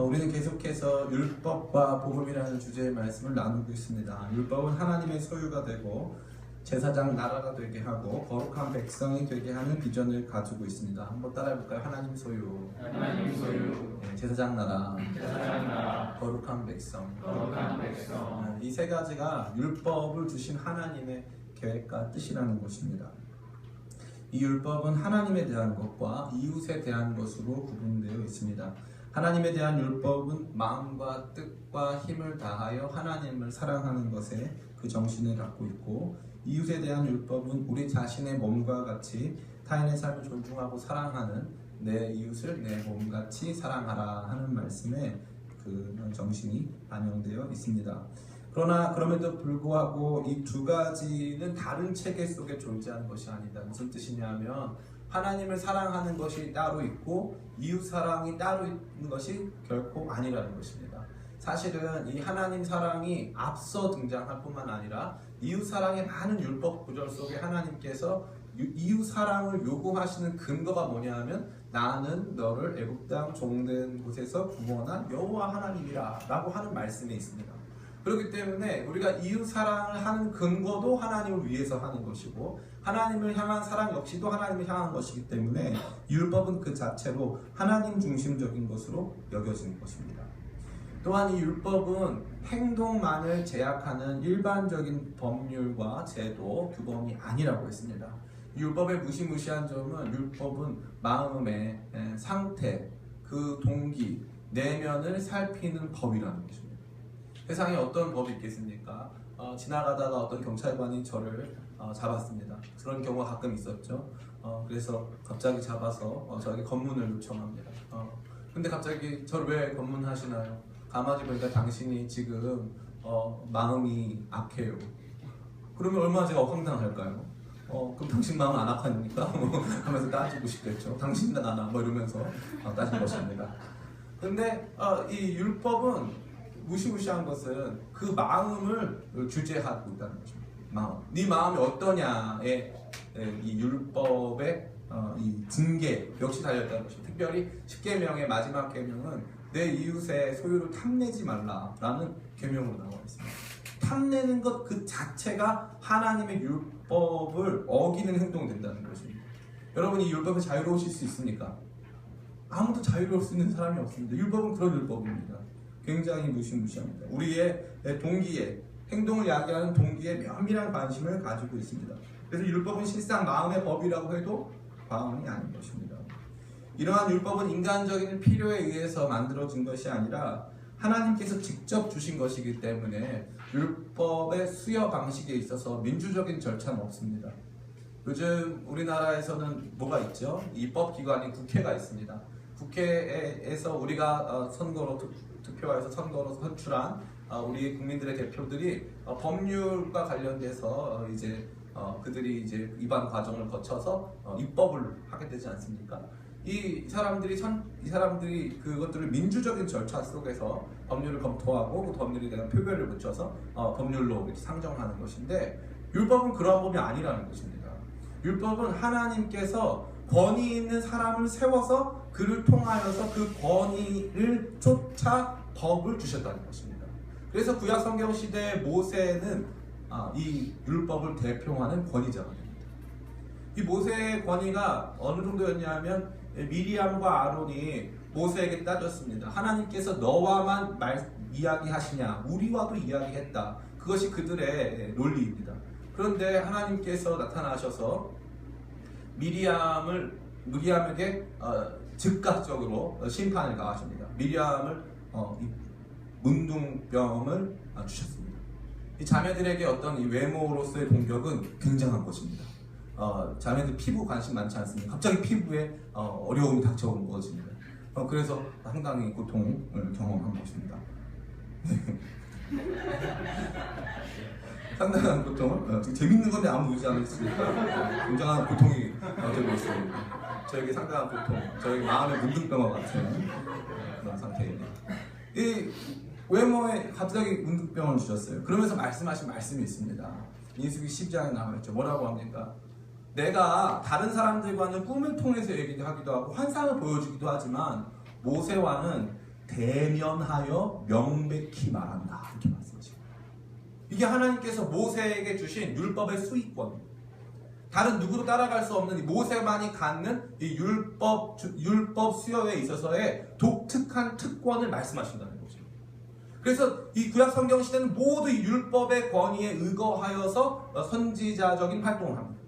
우리는 계속해서 율법과 복음이라는 주제의 말씀을 나누고 있습니다. 율법은 하나님의 소유가 되고 제사장 나라가 되게 하고 거룩한 백성이 되게 하는 비전을 가지고 있습니다. 한번 따라해볼까요? 하나님 소유, 하나님 소유, 네, 제사장 나라, 제사장 나라, 거룩한 백성. 거룩한 백성. 이 세 가지가 율법을 주신 하나님의 계획과 뜻이라는 것입니다. 이 율법은 하나님에 대한 것과 이웃에 대한 것으로 구분되어 있습니다. 하나님에 대한 율법은 마음과 뜻과 힘을 다하여 하나님을 사랑하는 것에 그 정신을 갖고 있고, 이웃에 대한 율법은 우리 자신의 몸과 같이 타인의 삶을 존중하고 사랑하는 내 이웃을 내 몸같이 사랑하라 하는 말씀에 그 정신이 반영되어 있습니다. 그럼에도 불구하고 이 두 가지는 다른 체계 속에 존재하는 것이 아니다. 무슨 뜻이냐면 하나님을 사랑하는 것이 따로 있고 이웃 사랑이 따로 있는 것이 결코 아니라는 것입니다. 사실은 이 하나님 사랑이 앞서 등장할 뿐만 아니라 이웃 사랑의 많은 율법 구절 속에 하나님께서 이웃 사랑을 요구하시는 근거가 뭐냐 하면 나는 너를 애굽 땅 종된 곳에서 구원한 여호와 하나님이라 라고 하는 말씀이 있습니다. 그렇기 때문에 우리가 이웃 사랑을 하는 근거도 하나님을 위해서 하는 것이고 하나님을 향한 사랑 역시도 하나님을 향한 것이기 때문에 율법은 그 자체로 하나님 중심적인 것으로 여겨지는 것입니다. 또한 이 율법은 행동만을 제약하는 일반적인 법률과 제도, 규범이 아니라고 했습니다. 율법의 무시무시한 점은 율법은 마음의 상태, 그 동기, 내면을 살피는 법이라는 것입니다. 세상에 어떤 법이 있겠습니까? 지나가다가 어떤 경찰관이 저를 잡았습니다. 그런 경우가 가끔 있었죠. 그래서 갑자기 잡아서 저에게 검문을 요청합니다. 근데 갑자기 저를 왜 검문하시나요? 가만히 보니까 당신이 지금 마음이 악해요. 그러면 얼마나 제가 황당할까요? 그럼 당신 마음은 안 악하니까? 하면서 따지고 싶겠죠. 당신이나 나나 뭐 이러면서 따질 것입니다. 근데 이 율법은 무시무시한 것은 그 마음을 규제하고 있다는 것입니다. 마음. 네 마음이 어떠냐에 이 율법의 이 징계 역시 달려있다는 것입니다. 특별히 10계명의 마지막 계명은 내 이웃의 소유를 탐내지 말라라는 계명으로 나와 있습니다. 탐내는 것 그 자체가 하나님의 율법을 어기는 행동이 된다는 것입니다. 여러분 이 율법에 자유로우실 수 있습니까? 아무도 자유로울 수 있는 사람이 없습니다. 율법은 그런 율법입니다. 굉장히 무시무시합니다. 우리의 동기에, 행동을 야기하는 동기에 면밀한 관심을 가지고 있습니다. 그래서 율법은 실상 마음의 법이라고 해도 과언이 아닌 것입니다. 이러한 율법은 인간적인 필요에 의해서 만들어진 것이 아니라 하나님께서 직접 주신 것이기 때문에 율법의 수여 방식에 있어서 민주적인 절차는 없습니다. 요즘 우리나라에서는 뭐가 있죠? 입법기관인 국회가 있습니다. 국회에서 우리가 선거로 투표해서 선거로 선출한 우리 국민들의 대표들이 법률과 관련돼서 이제 그들이 이제 위반 과정을 거쳐서 입법을 하게 되지 않습니까? 이 사람들이 그것들을 민주적인 절차 속에서 법률을 검토하고 그 법률에 대한 표결을 붙여서 법률로 상정하는 것인데 율법은 그러한 법이 아니라는 것입니다. 율법은 하나님께서 권위 있는 사람을 세워서 그를 통하여서 그 권위를 쫓아 법을 주셨다는 것입니다. 그래서 구약 성경 시대의 모세는 이 율법을 대표하는 권위자가 됩니다. 이 모세의 권위가 어느 정도였냐면 미리암과 아론이 모세에게 따졌습니다. 하나님께서 너와만 이야기하시냐? 우리와도 이야기했다. 그것이 그들의 논리입니다. 그런데 하나님께서 나타나셔서 미리암에게 즉각적으로 심판을 가하십니다. 미리암을 문둥병을 주셨습니다. 이 자매들에게 어떤 이 외모로서의 공격은 굉장한 것입니다. 자매들 피부 관심 많지 않습니까? 갑자기 피부에 어려움이 닥쳐오는 것입니다. 그래서 상당히 고통을 경험한 것입니다. 상당한 고통을 재밌는 건데 아무 의지 안 했으니까 굉장한 고통이 되고 있습니다. 저에게 상당한 고통, 저에게 마음의 문둥병과 같은 그런 상태입니다. 이 외모에 갑자기 문둥병을 주셨어요. 그러면서 말씀하신 말씀이 있습니다. 민수기 10장에 나와있죠. 뭐라고 합니까? 내가 다른 사람들과는 꿈을 통해서 얘기하기도 하고 환상을 보여주기도 하지만 모세와는 대면하여 명백히 말한다. 이렇게 말씀하십니다. 이게 하나님께서 모세에게 주신 율법의 수익권, 다른 누구도 따라갈 수 없는 이 모세만이 갖는 이 율법 수여에 있어서의 독특한 특권을 말씀하신다는 거죠. 그래서 이 구약 성경 시대는 모두 이 율법의 권위에 의거하여서 선지자적인 활동을 합니다.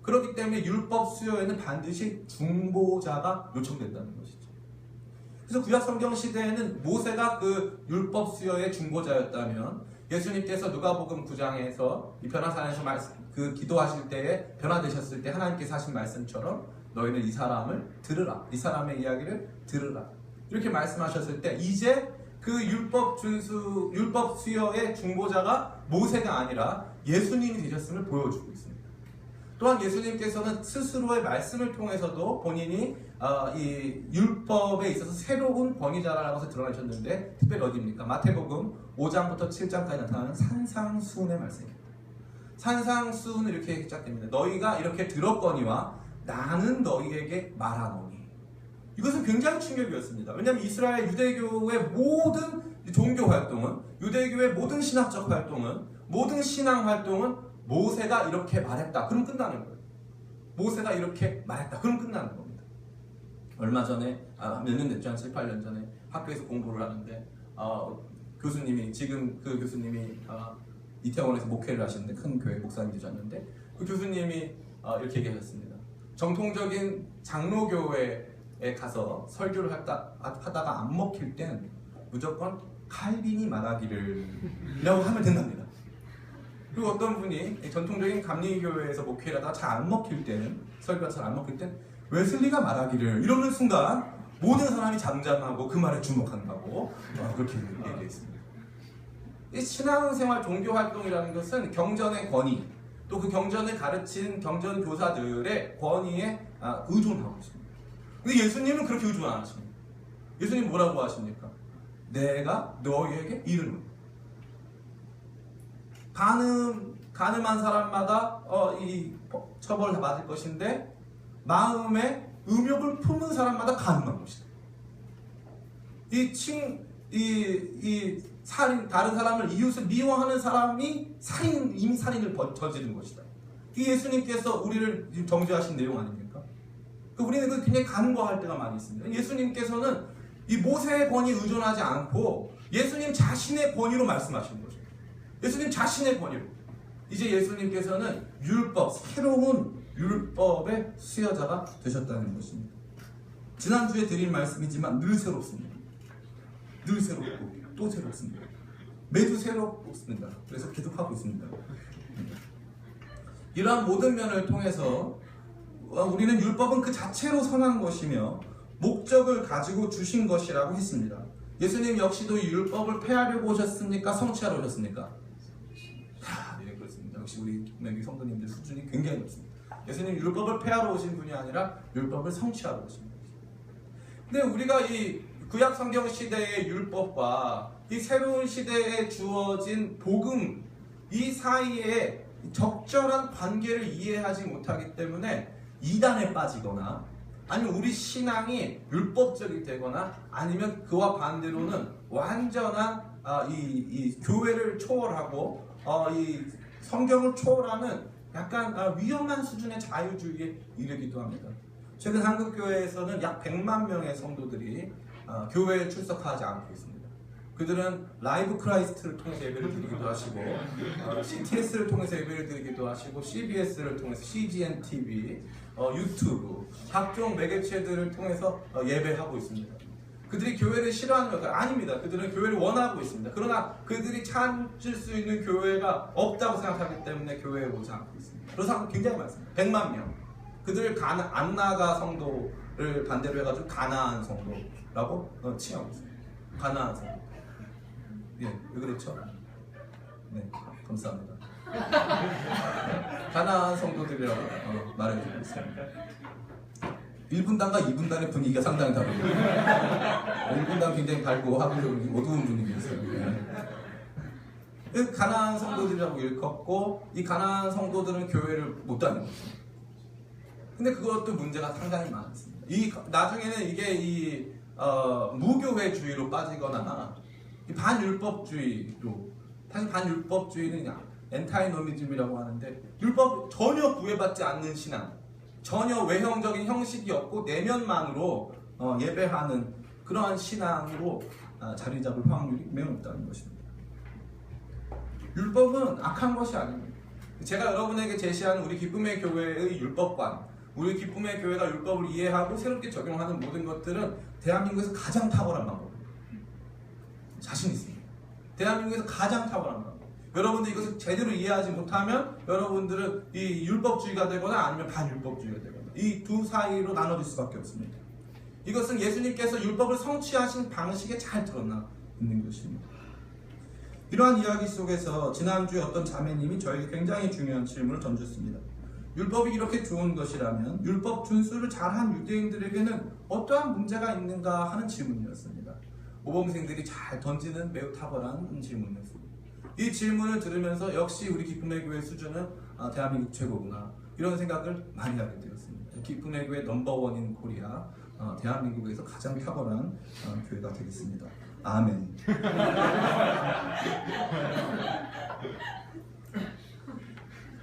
그렇기 때문에 율법 수여에는 반드시 중보자가 요청된다는 것이죠. 그래서 구약 성경 시대에는 모세가 그 율법 수여의 중보자였다면, 예수님께서 누가복음 9장에서 이 변화산에서 그 기도하실 때에 변화되셨을 때 하나님께서 하신 말씀처럼 너희는 이 사람을 들으라, 이 사람의 이야기를 들으라, 이렇게 말씀하셨을 때 이제 그 율법 수여의 중보자가 모세가 아니라 예수님이 되셨음을 보여주고 있습니다. 또한 예수님께서는 스스로의 말씀을 통해서도 본인이 이 율법에 있어서 새로운 권위자라는 것을 드러내셨는데, 특별히 어디입니까? 마태복음 5장부터 7장까지 나타나는 산상수훈의 말씀입니다. 산상수훈은 이렇게 시작됩니다. 너희가 이렇게 들었거니와 나는 너희에게 말하노니. 이것은 굉장히 충격이었습니다. 왜냐하면 이스라엘 유대교의 모든 종교 활동은, 유대교의 모든 신학적 활동은, 모든 신앙 활동은 모세가 이렇게 말했다, 그럼 끝나는 거예요. 모세가 이렇게 말했다, 그럼 끝나는 겁니다. 얼마 전에, 몇 년 됐죠? 한 7, 8년 전에 학교에서 공부를 하는데 교수님이, 지금 그 교수님이 이태원에서 목회를 하시는데, 큰 교회 목사님이셨는데, 그 교수님이 이렇게 얘기하셨습니다. 정통적인 장로교회에 가서 설교를 하다가 안 먹힐 땐 무조건 칼빈이 말하기를 라고 하면 된답니다. 그리고 어떤 분이 전통적인 감리교회에서 목회를 하다가 잘 안 먹힐 때는, 설교가 잘 안 먹힐 땐 웨슬리가 말하기를, 이러는 순간 모든 사람이 잠잠하고 그 말에 주목한다고 그렇게 얘기했습니다. 이 신앙생활 종교활동이라는 것은 경전의 권위, 또 그 경전을 가르친 경전 교사들의 권위에 의존하고 있습니다. 근데 예수님은 그렇게 의존 안 하십니다. 예수님 뭐라고 하십니까? 내가 너희에게 이르노니. 가늠한 사람마다 이 처벌을 받을 것인데, 마음에 음욕을 품은 사람마다 가늠한 것이다. 살인, 다른 사람을, 이웃을 미워하는 사람이 이미 살인을 저지른 것이다. 이 예수님께서 우리를 정죄하신 내용 아닙니까? 우리는 그 굉장히 간과할 때가 많이 있습니다. 예수님께서는 이 모세의 권위에 의존하지 않고 예수님 자신의 권위로 말씀하시는 거죠. 예수님 자신의 권위로. 이제 예수님께서는 새로운 율법의 수여자가 되셨다는 것입니다. 지난주에 드린 말씀이지만 늘 새롭습니다. 늘 새롭고 또 새롭습니다. 매주 새롭습니다. 그래서 계속하고 있습니다. 이러한 모든 면을 통해서 우리는 율법은 그 자체로 선한 것이며 목적을 가지고 주신 것이라고 했습니다. 예수님 역시도 이 율법을 폐하려고 오셨습니까? 성취하러 오셨습니까? 네, 그렇습니다. 역시 우리 성도님들 수준이 굉장히 높습니다. 예수님 율법을 폐하러 오신 분이 아니라 율법을 성취하러 오신 분이죠. 근데 우리가 이 구약 성경 시대의 율법과 이 새로운 시대에 주어진 복음, 이 사이에 적절한 관계를 이해하지 못하기 때문에 이단에 빠지거나, 아니면 우리 신앙이 율법적이 되거나, 아니면 그와 반대로는 완전한 이 교회를 초월하고 이 성경을 초월하는 약간 위험한 수준의 자유주의에 이르기도 합니다. 최근 한국교회에서는 약 100만 명의 성도들이 교회에 출석하지 않고 있습니다. 그들은 라이브 크라이스트를 통해서 예배를 드리기도 하시고, CTS를 통해서 예배를 드리기도 하시고, CBS를 통해서 CGN TV, 유튜브, 각종 매개체들을 통해서 예배하고 있습니다. 그들이 교회를 싫어하는 것은 아닙니다. 그들은 교회를 원하고 있습니다. 그러나 그들이 찾을 수 있는 교회가 없다고 생각하기 때문에 교회에 오지 않고 있습니다. 그런 사람 굉장히 많습니다. 100만 명. 그들을 안나가 성도를 반대로 해가지고 가나안 성도라고 칭하고 있습니다. 가나안 성도. 예, 왜 그렇죠? 네, 감사합니다. 가나안 성도들이라고 말해주고 있습니다. 1분단과 2분단의 분위기가 상당히 다르고, 1분단 굉장히 밝고 하고 어두운 분위기였어요. 네. 가나안 성도들이라고 일컫고, 이 가나안 성도들은 교회를 못 다니는 거죠. 근데 그것도 문제가 상당히 많습니다. 나중에는 이게 무교회주의로 빠지거나 반율법주의로, 사실 반율법주의는 엔타이노미즘이라고 하는데 율법 전혀 구애받지 않는 신앙, 전혀 외형적인 형식이 없고 내면만으로 예배하는 그러한 신앙으로 자리 잡을 확률이 매우 높다는 것입니다. 율법은 악한 것이 아닙니다. 제가 여러분에게 제시하는 우리 기쁨의 교회의 율법관, 우리 기쁨의 교회가 율법을 이해하고 새롭게 적용하는 모든 것들은 대한민국에서 가장 탁월한 방법입니다. 자신 있습니다. 대한민국에서 가장 탁월한 방법. 여러분들이 이것을 제대로 이해하지 못하면 여러분들은 이 율법주의가 되거나 아니면 반율법주의가 되거나 이 두 사이로 나눠질 수밖에 없습니다. 이것은 예수님께서 율법을 성취하신 방식에 잘 드러나 있는 것입니다. 이러한 이야기 속에서 지난주에 어떤 자매님이 저에게 굉장히 중요한 질문을 던졌습니다. 율법이 이렇게 좋은 것이라면 율법 준수를 잘한 유대인들에게는 어떠한 문제가 있는가 하는 질문이었습니다. 모범생들이 잘 던지는 매우 탁월한 질문이었습니다. 이 질문을 들으면서 역시 우리 기쁨의 교회 수준은 대한민국 최고구나 이런 생각을 많이 하게 되었습니다. 기쁨의 교회 넘버원인 코리아, 대한민국에서 가장 탁월한 교회가 되겠습니다. 아멘.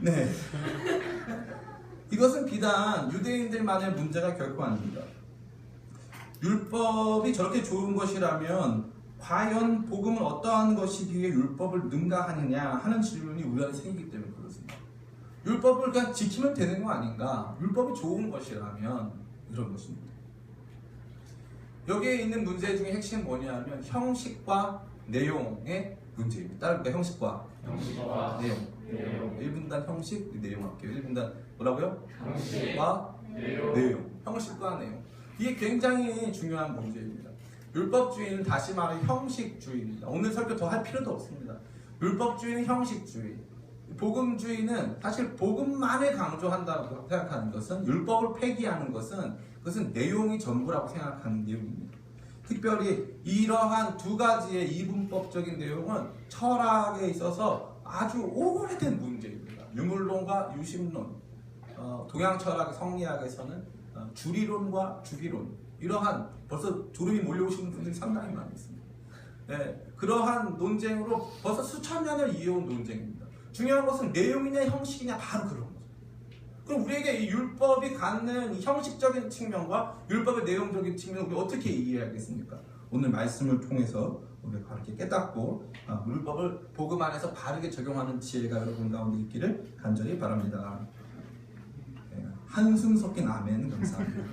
네. 이것은 비단 유대인들만의 문제가 결코 아닙니다. 율법이 저렇게 좋은 것이라면 과연 복음은 어떠한 것이기에 율법을 능가하느냐 하는 질문이 우리 안에 생기기 때문에 그렇습니다. 율법을 그냥 지키면 되는 거 아닌가? 율법이 좋은 것이라면 이런 것입니다. 여기에 있는 문제 중에 핵심은 뭐냐면 형식과 내용의 문제입니다. 따라볼까요? 형식과 내용. 1분단 형식, 내용 할게요. 1분단 뭐라고요? 형식과 내용. 형식과 내용. 이게 굉장히 중요한 문제입니다. 율법주의는 다시 말해 형식주의입니다. 오늘 설교 더 할 필요도 없습니다. 율법주의는 형식주의. 복음주의는 사실 복음만을 강조한다고 생각하는 것은, 율법을 폐기하는 것은 그것은 내용이 전부라고 생각하는 내용입니다. 특별히 이러한 두 가지의 이분법적인 내용은 철학에 있어서 아주 오래된 문제입니다. 유물론과 유심론, 동양 철학 성리학에서는 주리론과 주기론, 이러한 벌써 졸음이 몰려오시는 분들이 상당히 많이 있습니다. 네, 그러한 논쟁으로 벌써 수천 년을 이어온 논쟁입니다. 중요한 것은 내용이냐 형식이냐 바로 그런 거죠. 그럼 우리에게 이 율법이 갖는 이 형식적인 측면과 율법의 내용적인 측면을 우리 어떻게 이해하겠습니까? 오늘 말씀을 통해서 우리가 이렇게 깨닫고 율법을 복음 안에서 바르게 적용하는 지혜가 여러분 가운데 있기를 간절히 바랍니다. 네, 한숨 섞인 아멘 감사합니다.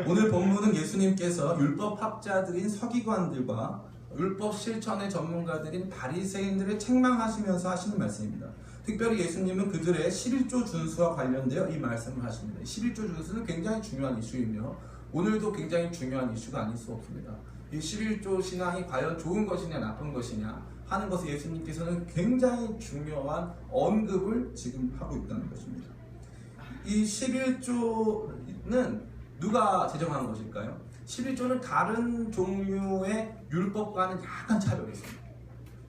오늘 본문은 예수님께서 율법학자들인 서기관들과 율법 실천의 전문가들인 바리새인들을 책망하시면서 하시는 말씀입니다. 특별히 예수님은 그들의 11조 준수와 관련되어 이 말씀을 하십니다. 11조 준수는 굉장히 중요한 이슈이며 오늘도 굉장히 중요한 이슈가 아닐 수 없습니다. 이 11조 신앙이 과연 좋은 것이냐 나쁜 것이냐 하는 것을 예수님께서는 굉장히 중요한 언급을 지금 하고 있다는 것입니다. 이 11조는 누가 제정한 것일까요? 11조는 다른 종류의 율법과는 약간 차별이 있습니다.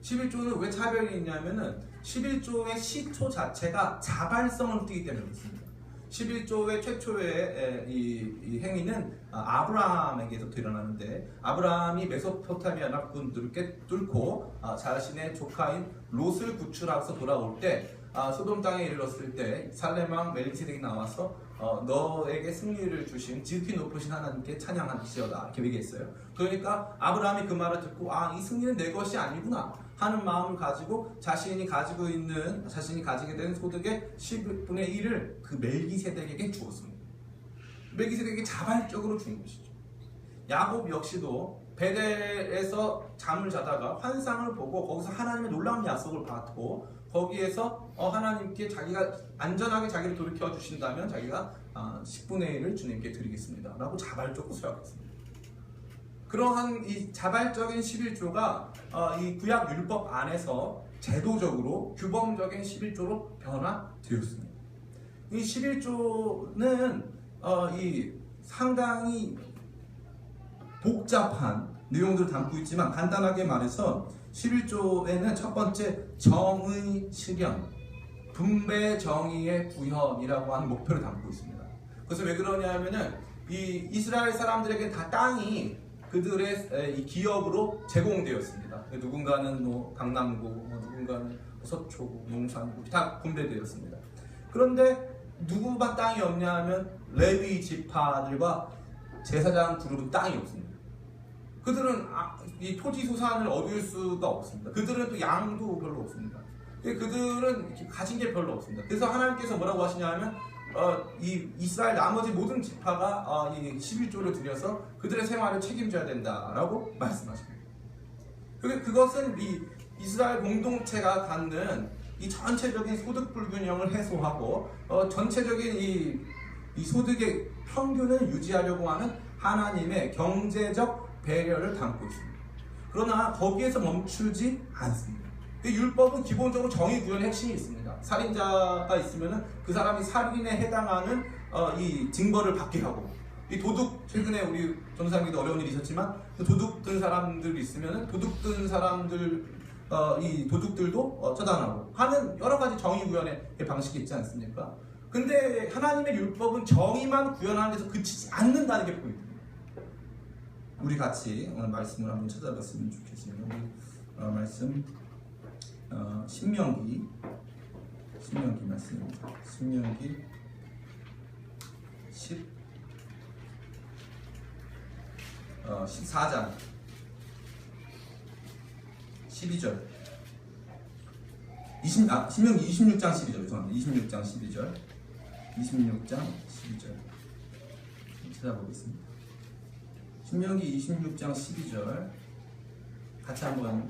11조는 왜 차별이 있냐면은 11조의 시초 자체가 자발성을 띠기 때문에 그렇습니다. 11조의 최초의 이 행위는 아브라함에게서 일어나는데, 아브라함이 메소포타미아 남군들을 뚫고 자신의 조카인 롯을 구출하고서 돌아올 때 소돔 땅에 이르렀을 때 살렘왕 멜기세덱이 나와서 너에게 승리를 주신 지극히 높으신 하나님께 찬양할지어다 이렇게 얘기했어요. 그러니까 아브라함이 그 말을 듣고 이 승리는 내 것이 아니구나 하는 마음을 가지고 자신이 가지게 된 소득의 10분의 1을 그 멜기세덱에게 주었습니다. 멜기세덱에게 자발적으로 준 것이죠. 야곱 역시도 베델에서 잠을 자다가 환상을 보고 거기서 하나님의 놀라운 약속을 받고 거기에서 하나님께 자기가 안전하게 자기를 돌이켜 주신다면 자기가 10분의 1을 주님께 드리겠습니다 라고 자발적으로 수약했습니다. 그러한 이 자발적인 11조가 이 구약 율법 안에서 제도적으로 규범적인 11조로 변화되었습니다. 이 11조는 이 상당히 복잡한 내용들을 담고 있지만 간단하게 말해서 11조에는 첫 번째 정의 실현, 분배 정의의 구현이라고 하는 목표를 담고 있습니다. 그래서 왜 그러냐 하면은 이 이스라엘 사람들에게 다 땅이 그들의 이 기업으로 제공되었습니다. 누군가는 뭐 강남구, 누군가는 서초구, 용산구 다 분배되었습니다. 그런데 누구만 땅이 없냐면 레위 지파들과 제사장 그룹은 땅이 없습니다. 그들은 이 토지 소산을 얻을 수가 없습니다. 그들은 또 양도 별로 없습니다. 그들은 가진 게 별로 없습니다. 그래서 하나님께서 뭐라고 하시냐면 이 이스라엘 나머지 모든 지파가 이 11조를 들여서 그들의 생활을 책임져야 된다라고 말씀하십니다. 그것은 이 이스라엘 공동체가 갖는 이 전체적인 소득 불균형을 해소하고 전체적인 이 소득의 평균을 유지하려고 하는 하나님의 경제적 배려를 담고 있습니다. 그러나 거기에서 멈추지 않습니다. 율법은 기본적으로 정의 구현의 핵심이 있습니다. 살인자가 있으면 그 사람이 살인에 해당하는 이 징벌을 받게 하고, 이 도둑, 최근에 우리 전도사님께도 어려운 일이 있었지만 그 도둑 든 사람들이 있으면 도둑 든 사람들 이 도둑들도 처단하고 하는 여러 가지 정의 구현의 방식이 있지 않습니까? 근데 하나님의 율법은 정의만 구현하는 데서 그치지 않는다는 게 포인트입니다. 우리 같이 오늘 말씀을 한번 찾아봤으면 좋겠습니다. 우리 말씀 신명기 말씀입니다. 신명기 14장 12절 신명기 26장 12절 죄송합니다. 26장 12절 찾아보겠습니다. 신명기 26장 12절 같이 한번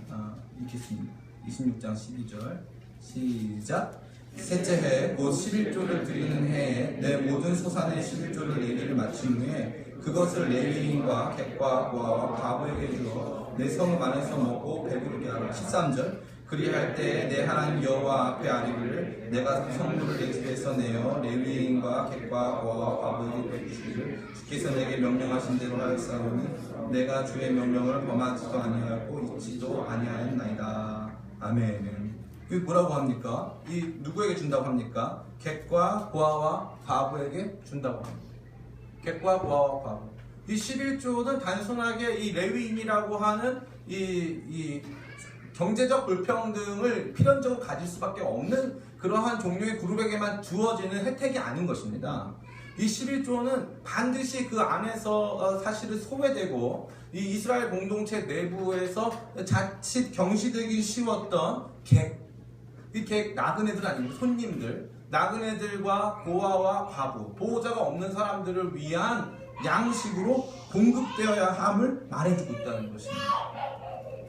읽겠습니다. 26장 12절 시작. 셋째 해 곧 11조를 드리는 해에 내 모든 소산의 11조를 레위를 마친 후에 그것을 레위인과 객과 고아와 과부에게 주어 내 성읍 안에서 먹고 배부르게 하라. 13절 그리할 때에 내 하나님 여호와 앞에 아뢰기를 내가 성물을 내 집에서 내어 레위인과 객과 고아와 과부에게 주기를 주께서 내게 명령하신 대로 하였사오니 내가 주의 명령을 범하지도 아니하고 잊지도 아니하였나이다. 아멘. 이게 뭐라고 합니까? 이 누구에게 준다고 합니까? 객과 고아와 과부에게 준다고 합니다. 객과 고아와 과부. 이 11조는 단순하게 이 레위인이라고 하는 이 경제적 불평등을 필연적으로 가질 수밖에 없는 그러한 종류의 그룹에게만 주어지는 혜택이 아닌 것입니다. 이 11조는 반드시 그 안에서 사실은 소외되고 이 이스라엘 공동체 내부에서 자칫 경시되기 쉬웠던 이 나그네들 아니면 손님들, 나그네들과 고아와 과부, 보호자가 없는 사람들을 위한 양식으로 공급되어야 함을 말해주고 있다는 것입니다.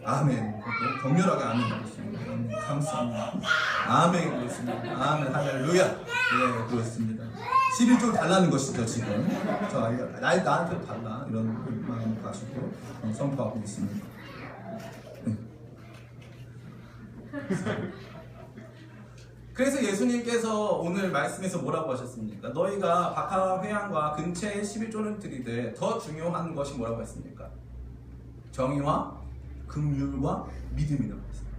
아멘. 격렬하게 아멘 그렇습니다. 아멘. 감사합니다. 아멘 그렇습니다. 아멘 할렐루야. 네 그렇습니다. 11조 달라는 것이죠 지금. 저 아이가 나한테도 달라 이런 마음을 가지고 선포하고 있습니다. 그래서 예수님께서 오늘 말씀에서 뭐라고 하셨습니까? 너희가 박하 회양과 근처에 11조를 드리되 더 중요한 것이 뭐라고 했습니까? 정의와 긍휼과 믿음이라고 했습니다.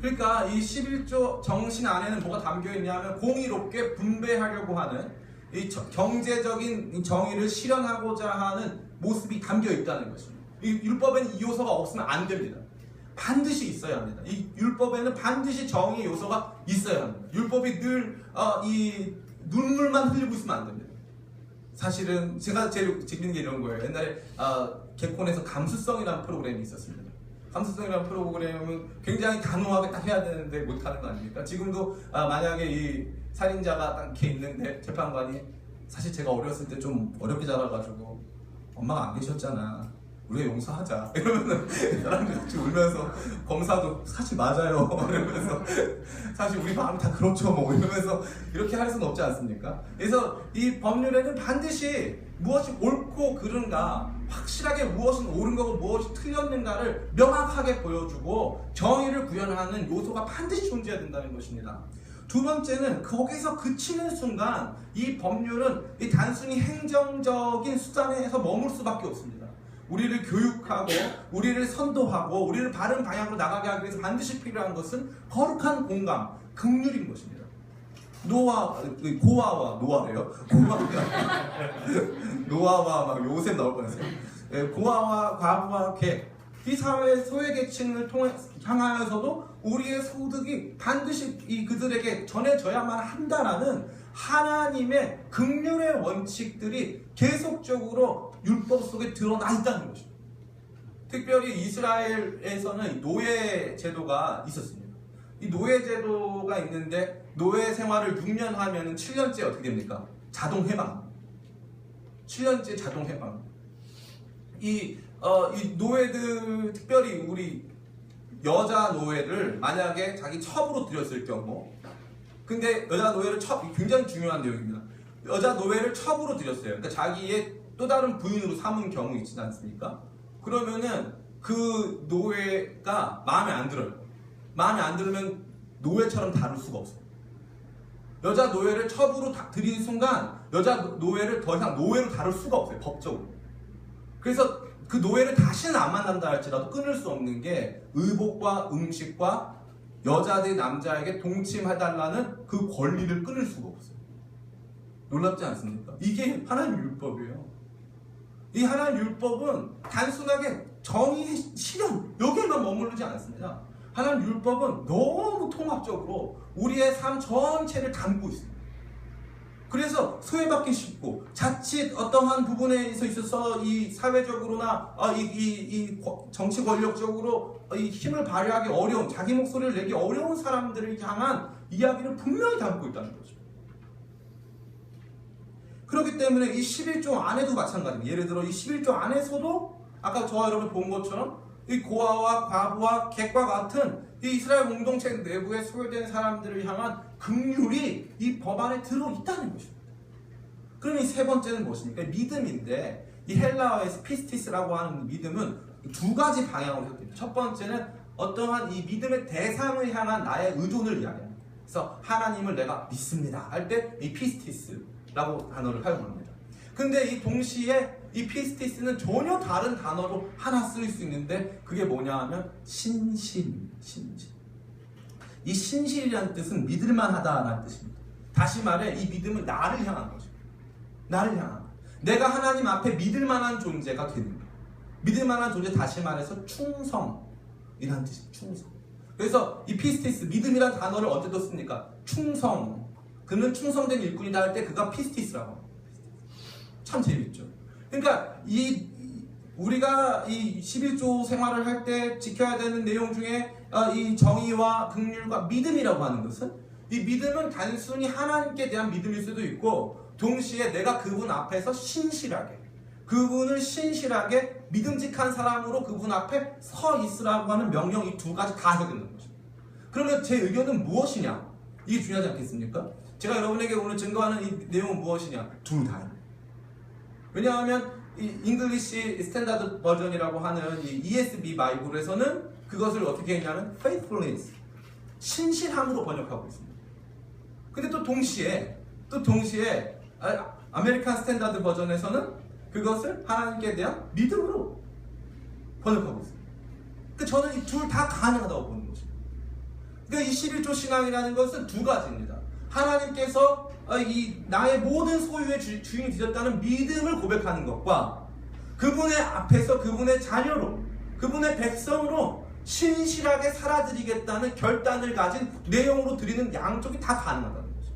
그러니까 이 11조 정신 안에는 뭐가 담겨 있냐면 공의롭게 분배하려고 하는 이 경제적인 정의를 실현하고자 하는 모습이 담겨 있다는 것입니다. 이 율법에는 이 요소가 없으면 안 됩니다. 반드시 있어야 합니다. 이 율법에는 반드시 정의 요소가 있어야 합니다. 율법이 늘 이 눈물만 흘리고 있으면 안 됩니다. 사실은 제가 제일 재밌는 게 이런 거예요. 옛날에 개콘에서 감수성이라는 프로그램이 있었습니다. 감수성이라는 프로그램은 굉장히 단호하게 딱 해야 되는데 못하는 거 아닙니까? 지금도 만약에 이 살인자가 딱 이렇게 있는데 재판관이 사실 제가 어렸을 때 좀 어렵게 자라가지고 엄마가 안 계셨잖아. 우리가 용서하자. 이러면은 사람들이 같이 울면서 검사도 사실 맞아요. 이러면서 사실 우리 마음이 다 그렇죠. 뭐 이러면서 이렇게 할 수는 없지 않습니까? 그래서 이 법률에는 반드시 무엇이 옳고 그른가 확실하게 무엇은 옳은 거고 무엇이 틀렸는가를 명확하게 보여주고 정의를 구현하는 요소가 반드시 존재해야 된다는 것입니다. 두 번째는 거기서 그치는 순간 이 법률은 이 단순히 행정적인 수단에서 머물 수밖에 없습니다. 우리를 교육하고 우리를 선도하고 우리를 바른 방향으로 나가게 하기 위해서 반드시 필요한 것은 거룩한 공감, 긍휼인 것입니다. 고아와 노아래요. 노아와 막 요셉 나올 뻔했어요. 예, 고아와 과부와 객, 이 사회 소외계층을 향하여서도 우리의 소득이 반드시 그들에게 전해져야만 한다라는 하나님의 긍휼의 원칙들이 계속적으로 율법 속에 드러나 있다는 것입니다. 특별히 이스라엘에서는 노예 제도가 있었습니다. 이 노예 제도가 있는데 노예 생활을 6년 하면 7년째 어떻게 됩니까? 자동 해방. 7년째 자동 해방. 이 노예들, 특별히 우리 여자 노예를 만약에 자기 첩으로 들였을 경우, 근데 여자 노예를 굉장히 중요한 내용입니다. 여자 노예를 첩으로 들였어요. 그러니까 자기의 또 다른 부인으로 삼은 경우 있지 않습니까? 그러면은 그 노예가 마음에 안 들어요. 마음에 안 들으면 노예처럼 다룰 수가 없어요. 여자 노예를 첩으로 들인 순간 여자 노예를 더 이상 노예로 다룰 수가 없어요. 법적으로. 그래서 그 노예를 다시는 안 만난다 할지라도 끊을 수 없는 게 의복과 음식과 여자들이 남자에게 동침해달라는 그 권리를 끊을 수가 없어요. 놀랍지 않습니까? 이게 하나님 율법이에요. 이 하나님 율법은 단순하게 정의, 실현 여기에만 머무르지 않습니다. 하나님 율법은 너무 통합적으로 우리의 삶 전체를 담고 있습니다. 그래서 소외받기 쉽고 자칫 어떠한 부분에 있어서 이 사회적으로나 이 정치 권력적으로 이 힘을 발휘하기 어려운, 자기 목소리를 내기 어려운 사람들을 향한 이야기를 분명히 담고 있다는 거죠. 그렇기 때문에 이 11조 안에도 마찬가지입니다. 예를 들어 이 11조 안에서도 아까 저와 여러분 본 것처럼 이 고아와 과부와 객과 같은 이 이스라엘 공동체 내부에 소외된 사람들을 향한 긍휼이 이 법안에 들어있다는 것입니다. 그럼 이 세 번째는 무엇입니까? 믿음인데 이 헬라어에서 피스티스라고 하는 믿음은 두 가지 방향으로 해석됩니다. 첫 번째는 어떠한 이 믿음의 대상을 향한 나의 의존을 이야기합니다. 그래서 하나님을 내가 믿습니다 할 때 이 피스티스라고 단어를 사용합니다. 근데 이 동시에 이 피스티스는 전혀 다른 단어로 하나 쓰일 수 있는데 그게 뭐냐 하면 신실. 이 신실이라는 뜻은 믿을만하다라는 뜻입니다. 다시 말해 이 믿음은 나를 향한 거죠. 나를 향한 거. 내가 하나님 앞에 믿을만한 존재가 되는 거예요. 믿을만한 존재, 다시 말해서 충성이라는 뜻입니다. 충성. 그래서 이 피스티스, 믿음이라는 단어를 언제 또 씁니까? 충성. 그는 충성된 일꾼이다 할 때 그가 피스티스라고 합니다. 참 재밌죠. 그러니까 우리가 이 11조 생활을 할 때 지켜야 되는 내용 중에 이 정의와 긍휼과 믿음이라고 하는 것은, 이 믿음은 단순히 하나님께 대한 믿음일 수도 있고 동시에 내가 그분 앞에서 그분을 신실하게 믿음직한 사람으로 그분 앞에 서 있으라고 하는 명령, 이 두 가지 다 해야 된다는 거죠. 그러면 제 의견은 무엇이냐? 이게 중요하지 않겠습니까? 제가 여러분에게 오늘 증거하는 이 내용은 무엇이냐? 둘 다입니다. 왜냐하면 이 잉글리시 스탠다드 버전이라고 하는 이 ESV 바이블에서는 그것을 어떻게 했냐면 faithfulness, 신실함으로 번역하고 있습니다. 근데 또 동시에 아메리칸 스탠다드 버전에서는 그것을 하나님께 대한 믿음으로 번역하고 있습니다. 그러니까 저는 이 둘 다 가능하다고 보는 것입니다. 그러니까 이 11조 신앙이라는 것은 두 가지입니다. 하나님께서 이 나의 모든 소유의 주인이 되셨다는 믿음을 고백하는 것과 그분의 앞에서 그분의 자녀로, 그분의 백성으로 신실하게 살아드리겠다는 결단을 가진 내용으로 드리는 양쪽이 다 가능하다는 거죠.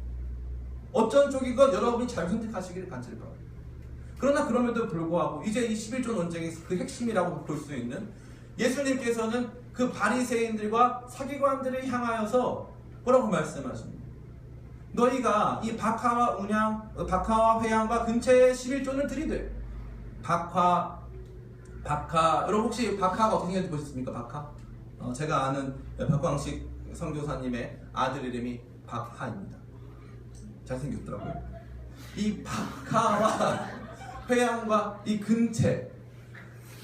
어떤 쪽이건 여러분이 잘 선택하시기를 간절히 바랍니다. 그러나 그럼에도 불구하고 이제 이 11조 논쟁의 그 핵심이라고 볼 수 있는, 예수님께서는 그 바리새인들과 서기관들을 향하여서 뭐라고 말씀하십니까? 너희가 이 박하와 회양과 근처에 11조를 드리되, 여러분 혹시 박하가 어떻게 생겼는지 보셨습니까? 박하? 제가 아는 박광식 선교사님의 아들 이름이 박하입니다. 잘생겼더라고요. 이 박하와 회양과 이 근체,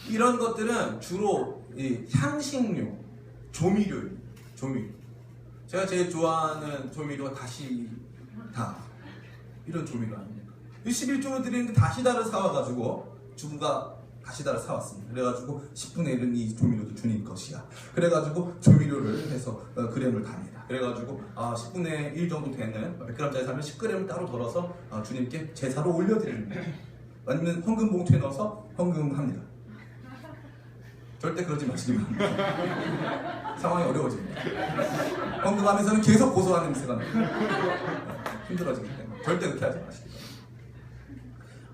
이런 것들은 주로 이 향신료, 조미료입니다. 조미료. 제가 제일 좋아하는 조미료가 다시다, 이런 조미료 아닙니까? 11조를 드리는데 다시다를 사와가지고 주부가 다시다를 사왔습니다. 그래가지고 10분의 1은 이 조미료도 주님 것이야. 그래가지고 조미료를 해서 그램을 답니다. 그래가지고 10분의 1 정도 되는 100g짜리 사면 10g을 따로 덜어서 주님께 제사로 올려드립니다. 아니면 헌금 봉투에 넣어서 헌금합니다. 절대 그러지 마시기 바랍니다. 상황이 어려워집니다. 헌금하면서는 계속 고소한 냄새가 납니다. 힘들어지기 때문에 절대 그렇게 하지 마시기 바랍니다.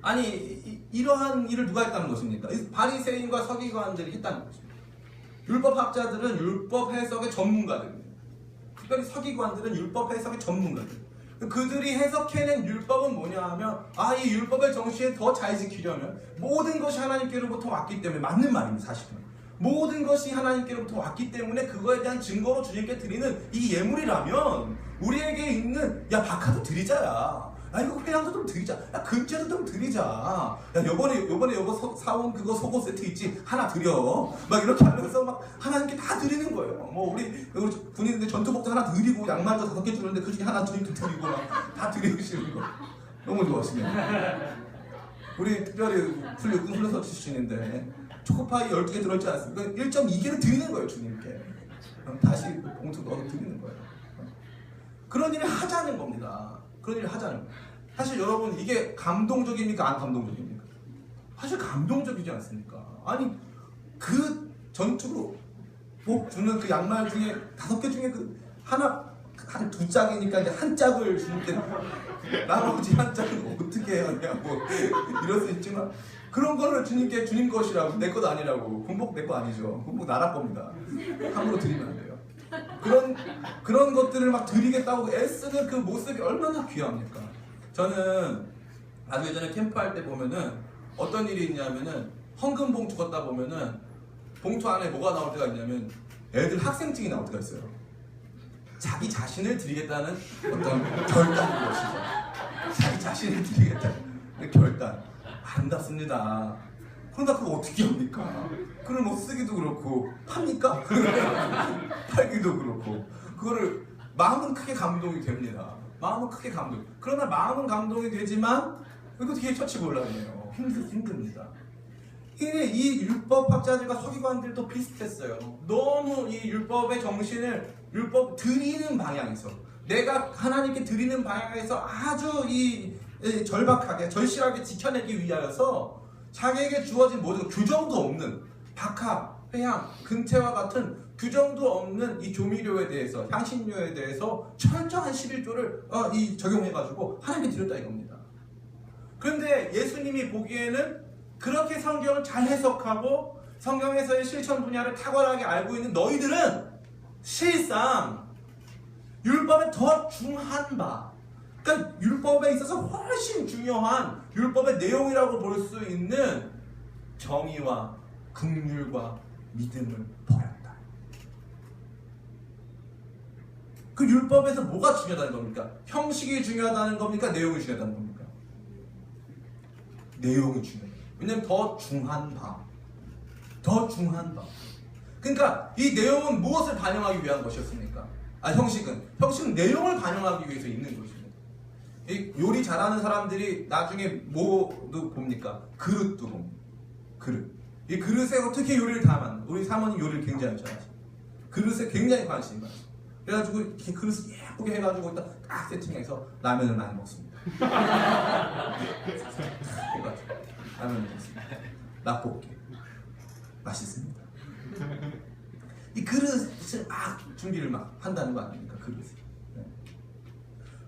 아니 이러한 일을 누가 했다는 것입니까? 바리새인과 서기관들이 했다는 것입니다. 율법학자들은 율법 해석의 전문가들입니다. 특별히 서기관들은 율법 해석의 전문가들. 그들이 해석해낸 율법은 뭐냐 하면 이 율법의 정신을 더 잘 지키려면 모든 것이 하나님께로부터 왔기 때문에 맞는 말입니다. 사실은 모든 것이 하나님께로부터 왔기 때문에 그거에 대한 증거로 주님께 드리는 이 예물이라면 우리에게 있는 박하도 드리자야. 이거 회양도 좀 드리자. 금제도 좀 드리자. 요번에 요거 사온 그거 속옷 세트 있지? 하나 드려. 막 이렇게 하면서 막 하나님께 다 드리는 거예요. 뭐 우리 군인들 전투복도 하나 드리고 양말도 5개 주는데 그 중에 하나 드리고 막 다 드리시는 거. 너무 좋아하시네요. 우리 특별히 육군 훈련소 출신인데 초코파이 12개 들어있지 않습니까? 1.2개를 드리는 거예요, 주님께. 다시 봉투 넣어서 드리는 거예요. 그런 일을 하자는 겁니다. 그런 일을 하자는 거예요. 사실 여러분 이게 감동적입니까? 안 감동적입니까? 사실 감동적이지 않습니까? 아니 그 전투로 목 주는 그 양말 중에 5개 중에 그 하나 한 2짝이니까 이제 한 짝을 주는데 나머지 한 짝은 어떻게 해야 하냐고 이럴 수 있지만 그런 거를 주님께 주님 것이라고 내 것 아니라고 군복 내 거 아니죠. 군복 나라 겁니다. 함부로 드리면 안 돼요. 그런 것들을 막 드리겠다고 애쓰는 그 모습이 얼마나 귀합니까? 저는 아주 예전에 캠프할 때 보면은 어떤 일이 있냐면은 헌금 봉투 걷다 보면은 봉투 안에 뭐가 나올 때가 있냐면 애들 학생증이 나올 때가 있어요. 자기 자신을 드리겠다는 어떤 결단인 것이죠. 자기 자신을 드리겠다는 결단. 아름답습니다. 그런데 그거 어떻게 합니까? 그걸 뭐 쓰기도 그렇고 팝니까? 팔기도 그렇고 그거를 마음은 크게 감동이 됩니다. 마음은 크게 감동. 그러나 마음은 감동이 되지만 이거 되게 처치곤란해요. 힘듭니다. 이 율법학자들과 서기관들도 비슷했어요. 너무 이 율법의 정신을 율법 드리는 방향에서 내가 하나님께 드리는 방향에서 아주 절박하게 절실하게 지켜내기 위하여서 자기에게 주어진 모든 규정도 없는 박하, 회향, 근태와 같은 규정도 없는 이 조미료에 대해서 향신료에 대해서 철저한 11조를 적용해가지고 하나님께 드렸다 이겁니다. 그런데 예수님이 보기에는 그렇게 성경을 잘 해석하고 성경에서의 실천 분야를 탁월하게 알고 있는 너희들은 실상 율법에 더 중한 바, 그러니까 율법에 있어서 훨씬 중요한 율법의 내용이라고 볼 수 있는 정의와 긍휼과 믿음을 버렸다. 그 율법에서 뭐가 중요하다는 겁니까? 형식이 중요하다는 겁니까? 내용이 중요하다는 겁니까? 내용이 중요해요. 왜냐하면 더 중한 바. 그러니까 이 내용은 무엇을 반영하기 위한 것이었습니까? 형식은 내용을 반영하기 위해서 있는 것입니다. 이 요리 잘하는 사람들이 나중에 뭐도 봅니까? 그릇도 봅니다. 이 그릇에 어떻게 요리를 담았나? 우리 사모님 요리를 굉장히 잘하시고 그릇에 굉장히 관심이 많아요. 그래가지고 이렇게 그릇을 예쁘게 해가지고 일단 딱 세팅해서 라면을 많이 먹습니다. 라면을 먹습니다. 낙볶이 맛있습니다. 이 그릇을 준비를 막 한다는 거 아닙니까? 그릇을.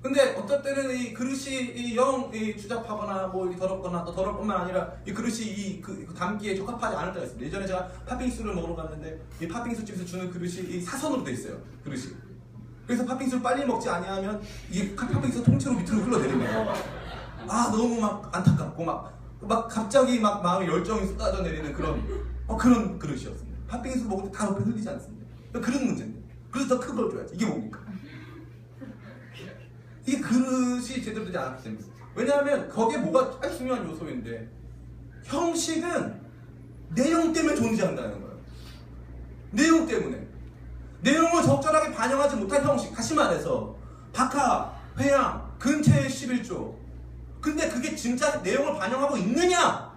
근데 어떨 때는 이 그릇이 영 주잡하거나 뭐 더럽거나 또 더러울 뿐만 아니라 이 그릇이 그 담기에 적합하지 않을 때가 있습니다. 예전에 제가 팥빙수를 먹으러 갔는데 이 팥빙수 집에서 주는 그릇이 이 사선으로 돼 있어요. 그릇이. 그래서 팥빙수를 빨리 먹지 아니하면 이게 팥빙수 통째로 밑으로 흘러내리네요. 너무 막 안타깝고 막 갑자기 막 마음에 열정이 쏟아져 내리는 그런 그릇이었습니다. 팥빙수 먹을 때 다 옆에 흘리지 않습니다. 그릇 문제인데. 그래서 더 큰 걸 줘야지. 이게 뭡니까? 이게 그릇이 제대로 되지 않았기 때문에. 왜냐하면 거기에 뭐가 아주 중요한 요소인데 형식은 내용 때문에 존재한다는 거예요. 내용 때문에. 내용을 적절하게 반영하지 못한 형식. 다시 말해서 박하, 회양, 근태의 11조. 근데 그게 진짜 내용을 반영하고 있느냐?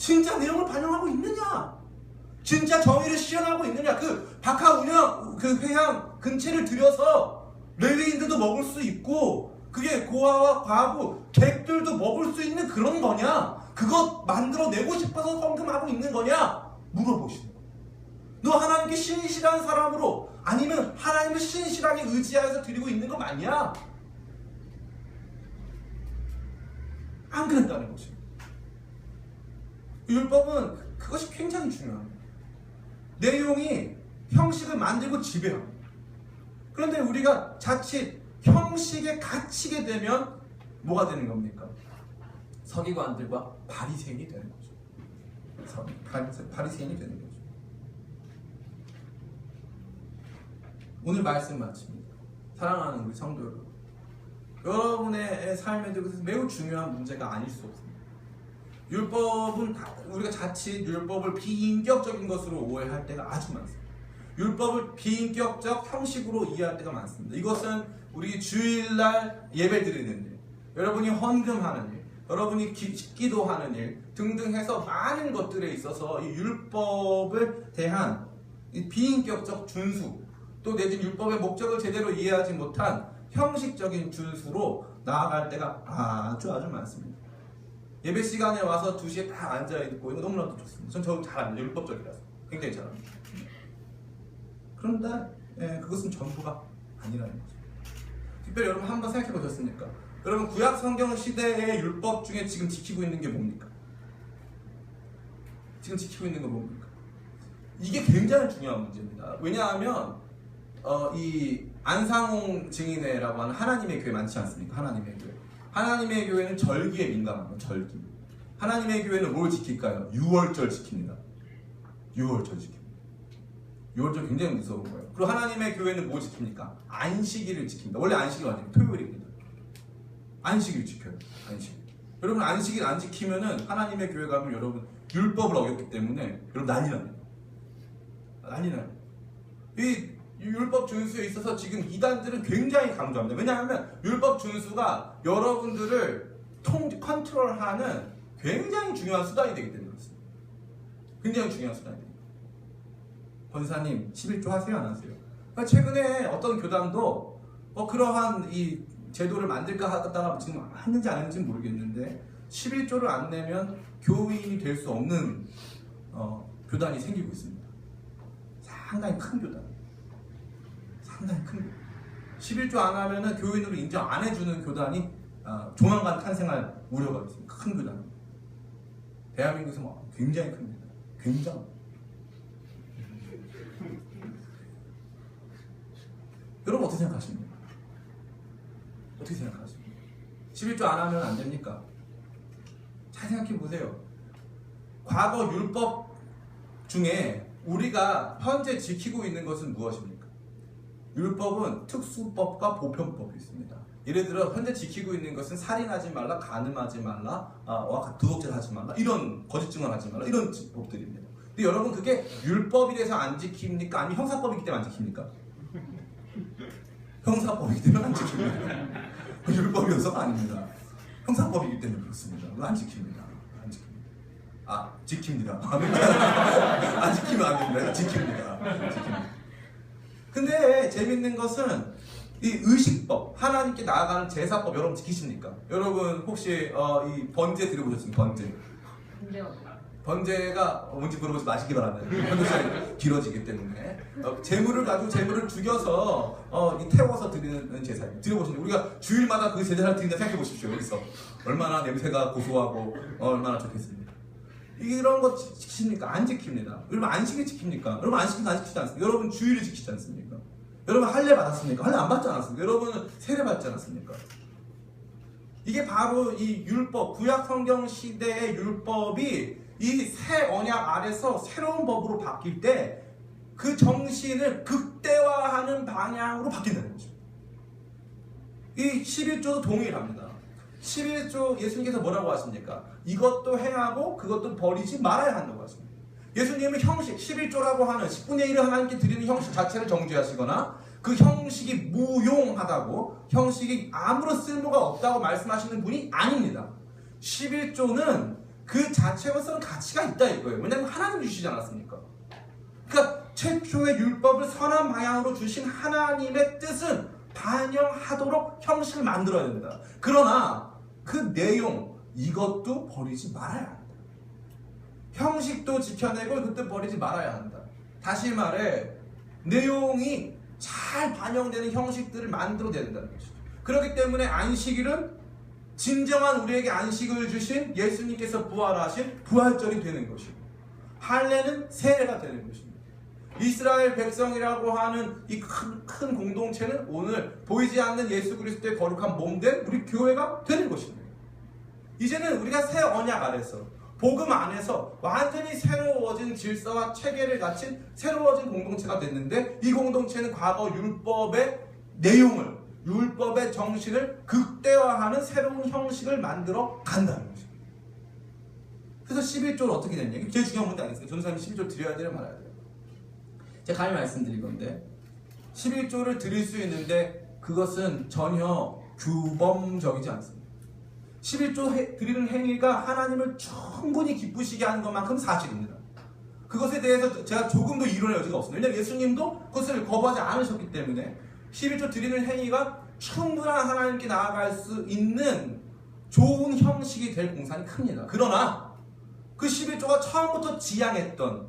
진짜 내용을 반영하고 있느냐? 진짜 정의를 실현하고 있느냐? 그 박하 운영 그 회향 근체를 들여서 레위인들도 먹을 수 있고 그게 고아와 과부 객들도 먹을 수 있는 그런 거냐? 그거 만들어내고 싶어서 헌금하고 있는 거냐? 물어보시는 거예요. 너 하나님께 신실한 사람으로 아니면 하나님을 신실하게 의지하여서 드리고 있는 거 맞냐? 안 그랬다는 거죠. 율법은 그것이 굉장히 중요합니다. 내용이 형식을 만들고 지배합니다. 그런데 우리가 자칫 형식에 갇히게 되면 뭐가 되는 겁니까? 서기관들과 바리새인이 되는 거죠. 바리새인이 되는 거죠. 오늘 말씀 마칩니다. 사랑하는 우리 성도 여러분, 여러분의 삶에 대해서 매우 중요한 문제가 아닐 수 없습니다. 율법은 우리가 자칫 율법을 비인격적인 것으로 오해할 때가 아주 많습니다. 율법을 비인격적 형식으로 이해할 때가 많습니다. 이것은 우리 주일날 예배 드리는 일, 여러분이 헌금하는 일, 여러분이 기도하는 일 등등 해서 많은 것들에 있어서 이 율법에 대한 이 비인격적 준수, 또 내지 율법의 목적을 제대로 이해하지 못한 형식적인 준수로 나아갈 때가 아주 많습니다. 예배 시간에 와서 2시에 딱 앉아있고 이거 너무나도 좋습니다. 전 저거 잘합니다. 율법적이라서 굉장히 잘합니다. 그런데 그것은 전부가 아니라는 거죠. 특별히 여러분 한번 생각해 보셨습니까? 여러분 구약 성경 시대의 율법 중에 지금 지키고 있는 게 뭡니까? 지금 지키고 있는 거 뭡니까? 이게 굉장히 중요한 문제입니다. 왜냐하면 이 안상홍 증인회라고 하는 하나님의 교회 많지 않습니까? 하나님의 교회. 하나님의 교회는 절기에 민감합니다. 절기. 하나님의 교회는 뭘 지킬까요? 6월절 지킵니다. 6월절 지킵니다. 6월절 굉장히 무서운 거예요. 그리고 하나님의 교회는 뭐 지킵니까? 안식일을 지킵니다. 원래 안식일 아니에요. 토요일입니다. 안식일 지켜요. 안식일. 여러분 안식일 안 지키면은 하나님의 교회 가면 여러분 율법을 어겼기 때문에 여러분 난리 납니다. 난리 나요. 이 율법 준수에 있어서 지금 이단들은 굉장히 강조합니다. 왜냐하면 율법 준수가 여러분들을 컨트롤하는 굉장히 중요한 수단이 되기 때문에 그렇습니다. 굉장히 중요한 수단이 됩니다. 권사님 11조 하세요 안 하세요? 최근에 어떤 교단도 그러한 이 제도를 만들까 하다가 지금 했는지 안 했는지 모르겠는데 11조를 안 내면 교인이 될 수 없는 교단이 생기고 있습니다. 상당히 큰 교단. 상당히 큰 교단. 11조 안 하면은 교인으로 인정 안 해주는 교단이 조만간 탄생할 우려가 있습니다. 큰 교단. 대한민국에서 굉장히 큰 교단. 굉장히. 여러분 어떻게 생각하십니까? 어떻게 생각하십니까? 11조 안 하면 안 됩니까? 잘 생각해 보세요. 과거 율법 중에 우리가 현재 지키고 있는 것은 무엇입니까? 율법은 특수법과 보편법이 있습니다. 예를 들어 현재 지키고 있는 것은 살인하지 말라, 간음하지 말라, 도둑질 하지 말라, 이런 거짓 증언하지 말라 이런 법들입니다. 근데 여러분 그게 율법이라서 안 지킵니까? 아니면 형사법이기 때문에 안 지킵니까? 형사법이기 때문에 안 지킵니다. 율법이어서가 아닙니다. 형사법이기 때문에 그렇습니다. 안 지킵니다. 안 지킵니다. 지킵니다. 안 지키면 안 됩니다. 지킵니다. 근데 재밌는 것은 이 의식법, 하나님께 나아가는 제사법 여러분 지키십니까? 여러분 혹시 이 번제 들어보셨습니까? 번제. 번제가 뭔지 물어보지 마시기 바랍니다. 번제가 길어지기 때문에 재물을 가지고 재물을 죽여서 태워서 드리는 제사입니다. 들어보시죠. 우리가 주일마다 그 제사를 드린다 생각해 보십시오. 여기서 얼마나 냄새가 고소하고 얼마나 좋겠습니까? 이런 거 지키십니까? 안 지킵니다. 여러분 안식일 지킵니까? 여러분 안식일 안 지키지 않습니까? 여러분 주일을 지키지 않습니까? 여러분 할례 받았습니까? 할례 안 받지 않았습니까? 여러분은 세례 받지 않았습니까? 이게 바로 이 율법, 구약 성경 시대의 율법이 이 새 언약 아래서 새로운 법으로 바뀔 때 그 정신을 극대화하는 방향으로 바뀐다는 거죠. 이 11조도 동일합니다. 11조 예수님께서 뭐라고 하십니까? 이것도 행하고 그것도 버리지 말아야 한다고 하십니다. 예수님은 형식, 11조라고 하는 10분의 1을 하나님께 드리는 형식 자체를 정죄하시거나 그 형식이 무용하다고, 형식이 아무런 쓸모가 없다고 말씀하시는 분이 아닙니다. 11조는 그 자체로서는 가치가 있다 이거예요. 왜냐하면 하나님 주시지 않았습니까? 그러니까 최초의 율법을 선한 방향으로 주신 하나님의 뜻은 반영하도록 형식을 만들어야 된다. 그러나 그 내용 이것도 버리지 말아야 한다. 형식도 지켜내고 그것도 버리지 말아야 한다. 다시 말해 내용이 잘 반영되는 형식들을 만들어야 된다는 것이죠. 그렇기 때문에 안식일은 진정한 우리에게 안식을 주신 예수님께서 부활하신 부활절이 되는 것이고, 할례는 세례가 되는 것입니다. 이스라엘 백성이라고 하는 이 큰 공동체는 오늘 보이지 않는 예수 그리스도의 거룩한 몸된 우리 교회가 되는 것입니다. 이제는 우리가 새 언약 아래서 복음 안에서 완전히 새로워진 질서와 체계를 갖춘 새로워진 공동체가 됐는데, 이 공동체는 과거 율법의 내용을, 율법의 정신을 극대화하는 새로운 형식을 만들어 간다는 것입니다. 그래서 11조를 어떻게 됐냐? 이게 제일 중요한 문제 아니겠어요? 전도사님이 11조 드려야 돼요, 말아야 돼요? 제가 감히 말씀드릴 건데, 11조를 드릴 수 있는데 그것은 전혀 규범적이지 않습니다. 11조 드리는 행위가 하나님을 충분히 기쁘시게 하는 것만큼 사실입니다. 그것에 대해서 제가 조금도 이론의 여지가 없습니다. 왜냐하면 예수님도 그것을 거부하지 않으셨기 때문에 11조 드리는 행위가 충분한 하나님께 나아갈 수 있는 좋은 형식이 될 공산이 큽니다. 그러나 그 11조가 처음부터 지향했던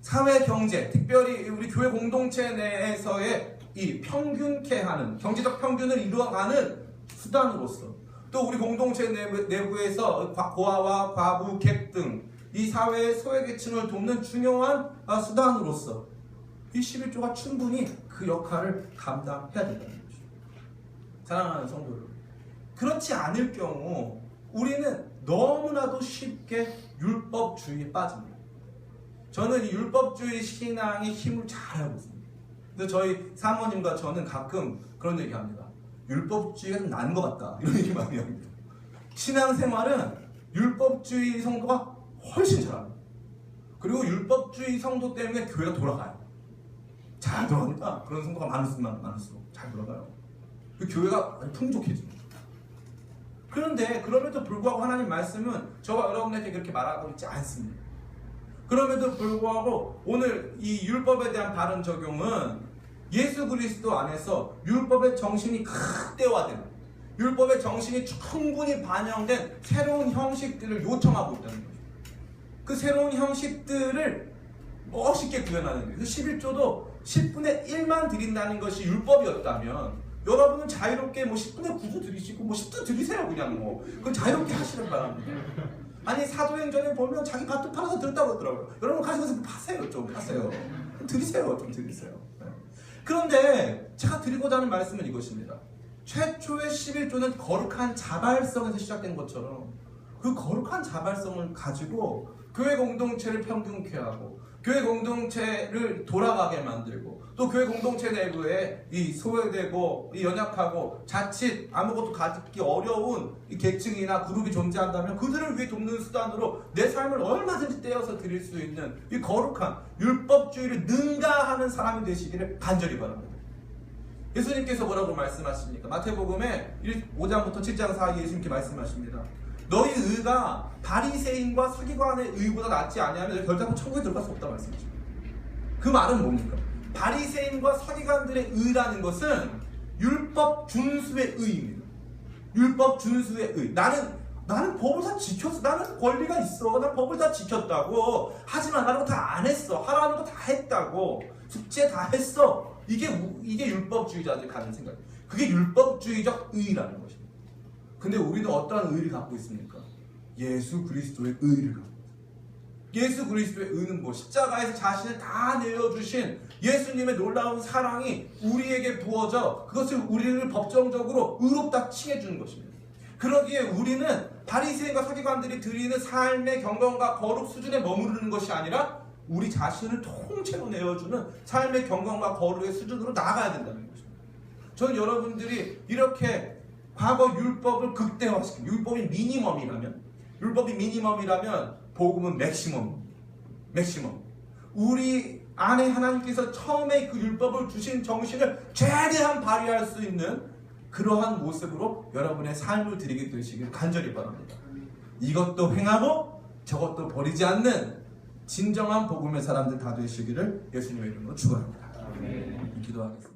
사회 경제, 특별히 우리 교회 공동체 내에서의 이 평균케 하는, 경제적 평균을 이루어가는 수단으로서, 또 우리 공동체 내부에서 고아와 과부, 객 등 이 사회의 소외계층을 돕는 중요한 수단으로서 이 11조가 충분히 그 역할을 감당해야 된다는 거죠. 사랑하는 성도 여러분, 그렇지 않을 경우 우리는 너무나도 쉽게 율법주의에 빠집니다. 저는 이 율법주의 신앙의 힘을 잘 알고 있습니다. 그래서 저희 사모님과 저는 가끔 그런 얘기합니다. 율법주의가 좀 나은 것 같다, 이런 얘기 많이 합니다. 신앙생활은 율법주의 성도가 훨씬 잘합니다. 그리고 율법주의 성도 때문에 교회가 돌아가요. 잘 돌아갑니다. 그런 성도가 많을수록 잘 돌아가요. 그 교회가 아주 풍족해집니다. 그런데 그럼에도 불구하고 하나님 말씀은 저와 여러분에게 그렇게 말하고 있지 않습니다. 그럼에도 불구하고 오늘 이 율법에 대한 바른 적용은 예수 그리스도 안에서 율법의 정신이 극대화된, 율법의 정신이 충분히 반영된 새로운 형식들을 요청하고 있다는 거죠. 그 새로운 형식들을 멋있게 구현하는 거예요. 그래서 11조도 10분의 1만 드린다는 것이 율법이었다면 여러분은 자유롭게 뭐 10분의 9도 드리시고 뭐 10도 드리세요. 그냥 뭐 그건 자유롭게 하시는 바랍니다. 아니 사도행전에 보면 자기 밭도 팔아서 드렸다고 하더라고요. 여러분 가셔서 파세요. 좀 파세요. 드리세요. 좀 드리세요. 그런데 제가 드리고자 하는 말씀은 이것입니다. 최초의 11조는 거룩한 자발성에서 시작된 것처럼 그 거룩한 자발성을 가지고 교회 공동체를 평균케 하고 교회 공동체를 돌아가게 만들고 또 교회 공동체 내부에 이 소외되고 이 연약하고 자칫 아무것도 가지기 어려운 이 계층이나 그룹이 존재한다면 그들을 위해 돕는 수단으로 내 삶을 얼마든지 떼어서 드릴 수 있는 이 거룩한 율법주의를 능가하는 사람이 되시기를 간절히 바랍니다. 예수님께서 뭐라고 말씀하십니까? 마태복음에 5장부터 7장 사이에 예수님께 말씀하십니다. 너희 의가 바리새인과 서기관의 의보다 낫지 아니하면 결단코 천국에 들어갈 수 없다 말씀하십니다. 그 말은 뭡니까? 바리새인과 서기관들의 의라는 것은 율법 준수의 의입니다. 율법 준수의 의. 나는 법을 다 지켰어. 나는 권리가 있어. 난 법을 다 지켰다고. 하지만 나는 다 안 했어. 하라는 거 다 했다고. 숙제 다 했어. 이게 율법주의자들이 가는 생각이에요. 그게 율법주의적 의라는 것입니다. 근데 우리는 어떠한 의를 갖고 있습니까? 예수 그리스도의 의를 갖고 있습니다. 예수 그리스도의 의는 뭐? 십자가에서 자신을 다 내어주신 예수님의 놀라운 사랑이 우리에게 부어져 그것을 우리를 법정적으로 의롭다 칭해주는 것입니다. 그러기에 우리는 바리새인과 서기관들이 드리는 삶의 경건과 거룩 수준에 머무르는 것이 아니라 우리 자신을 통째로 내어주는 삶의 경건과 거룩의 수준으로 나아가야 된다는 것입니다. 저는 여러분들이 이렇게 과거 율법을 극대화시키고 율법이 미니멈이라면 복음은 맥시멈. 우리 안에 하나님께서 처음에 그 율법을 주신 정신을 최대한 발휘할 수 있는 그러한 모습으로 여러분의 삶을 드리게 되시길 간절히 바랍니다. 이것도 행하고 저것도 버리지 않는 진정한 복음의 사람들 다 되시기를 예수님의 이름으로 축원합니다. 아멘. 기도하겠습니다.